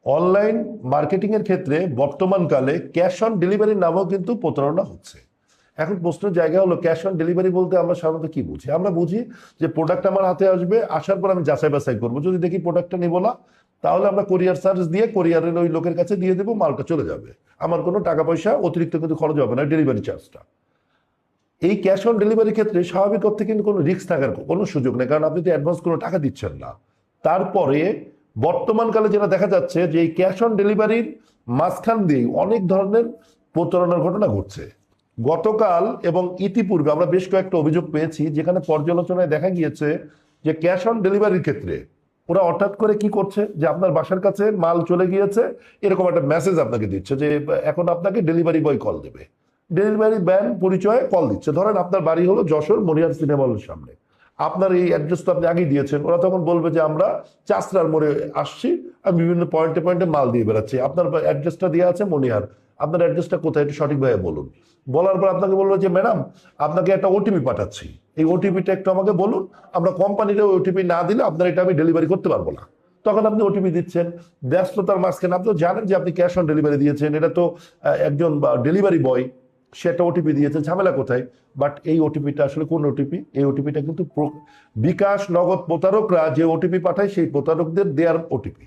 Online marketing এর ক্ষেত্রে বর্তমানকালে cash on ডেলিভারির নামেও কিন্তু প্রতারণা হচ্ছে। এখন প্রশ্নের জায়গা হলো, ক্যাশ অন ডেলিভারি বলতে আমরা সাধারণত কি বুঝি? আমরা বুঝি যে প্রোডাক্ট আমার হাতে আসবে, আসার পর আমি যাচাই বাছাই করবো, যদি দেখি প্রোডাক্টটা নিব না, তাহলে আমরা কোরিয়ার সার্ভিস দিয়ে কোরিয়ারের ওই লোকের কাছে দিয়ে দেবো, মালটা চলে যাবে, আমার কোনো টাকা পয়সা অতিরিক্ত কিন্তু খরচ হবে না, ডেলিভারি চার্জটা। এই ক্যাশ অন ডেলিভারির ক্ষেত্রে স্বাভাবিক অর্থে কিন্তু কোনো রিস্ক থাকার কোনো সুযোগ নেই, কারণ আপনি তো অ্যাডভান্স কোনো টাকা দিচ্ছেন না। তারপরে বর্তমানকালে যেটা দেখা যাচ্ছে যে এই ক্যাশ অন ডেলিভারির মাঝখান দিয়ে অনেক ধরনের প্রতারণার ঘটনা ঘটছে। গতকাল এবং ইতিপূর্বে আমরা বেশ কয়েকটা অভিযোগ পেয়েছি, যেখানে পর্যালোচনায় দেখা গিয়েছে যে ক্যাশ অন ডেলিভারির ক্ষেত্রে ওরা হঠাৎ করে কি করছে, যে আপনার বাসার কাছে মাল চলে গিয়েছে, এরকম একটা মেসেজ আপনাকে দিচ্ছে যে এখন আপনাকে ডেলিভারি বয় কল দেবে। ডেলিভারি ম্যান পরিচয়ে কল দিচ্ছে, ধরেন আপনার বাড়ি হলো যশোর মনিহার সিনেমা হলের সামনে, আপনার এই অ্যাড্রেস তো আপনি আগেই দিয়েছেন, ওরা তখন বলবে যে আমরা চাষরার মোড়ে আসছি, আমি বিভিন্ন পয়েন্টে পয়েন্টে মাল দিয়ে বেড়াচ্ছি, আপনার অ্যাড্রেসটা দেওয়া আছে মনিহার, আপনার অ্যাড্রেসটা কোথায় একটু সঠিকভাবে বলুন। বলার পর আপনাকে বলবো যে ম্যাডাম, আপনাকে একটা ওটিপি পাঠাচ্ছি, এই ওটিপিটা একটু আমাকে বলুন, আমরা কোম্পানিটা ওটিপি না দিলে আপনার এটা আমি ডেলিভারি করতে পারবো না। তখন আপনি ওটিপি দিচ্ছেন, ব্যস্ততার মাঝখানে আপনি তো জানেন যে আপনি ক্যাশ অন ডেলিভারি দিয়েছেন, এটা তো একজন ডেলিভারি বয়, সে একটা ওটিপি দিয়েছে, ঝামেলা কোথায়? বাট এই ওটিপিটা আসলে কোন ওটিপি? এই ওটিপিটা কিন্তু বিকাশ নগদ প্রতারকরা যে ওটিপি পাঠায়, সেই প্রতারকদের দেয়ার ওটিপি।